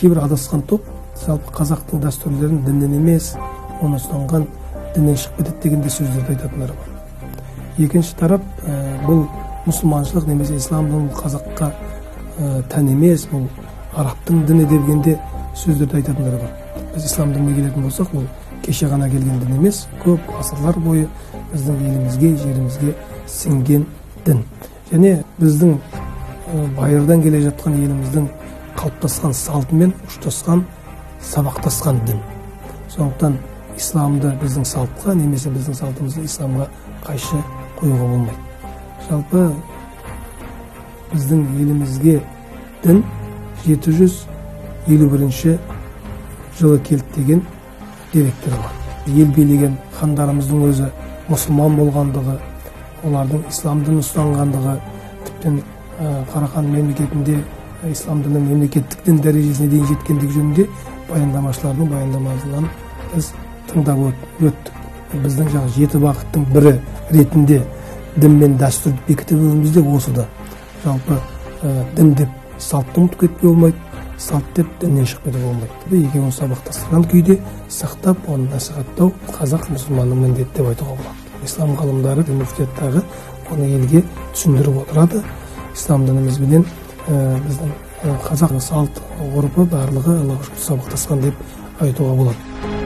кейбір адасқан топ жалпы қазақтың дәстүрлерін діннен емес, оны ұстанған діннен шығып кетеді деген де сөздерді айтатындар бар. Екінші тарап, бұл мұсылманшылық немесе исламның қазаққа тән емес, бұл арабтың діні дегенде сөздерді айтатындар бар. Біз ислам дініне келетін болсақ, бұл кеше ғана келген дін емес, көп ғасырлар бойы біздің елімізге, жерімізге сіңген дін. Және біздің байырдан келе жатқан еліміздің қалыптасқан салтымен ұштасқан, сабақтасқан дін. Сондықтан исламды біздің салтқа немесе біздің салтымызды исламға қайшы қоюға болмайды. Жалпы біздің елімізге дін 751 жылы келді деген деректер бар. Ел билеген хандарымыздың өзі мұсылман болғандығы, олардың ислам дінін ұстанғандығы, тіптен Қарахан мемлекетінде ислам діні мемлекеттік дін дәрежесіне дейін жеткендігі жөнінде баяндамашылардың баяндамасынан біз тыңдап өттік. Біздің 7 бағыттың бірі ретінде дін мен дәстүрді бекітіп өзімізде осыда. Жалпы дін деп салтты ұмытып кетпеуге болмайды, салт деп діннен шығып кетуге болмайды. Екеуін сабақтастырған күйде сақтап, оны насихаттау қазақ мұсылманның міндеті деп айтуға болады. Ислам ғалымдары муфтияттағы оны елге түсіндіріп отырады. Ислам дінімізбенен біздің қазақ салт ғұрпы барлығы Аллаға шүкір сабақтасқан деп айтуға болады.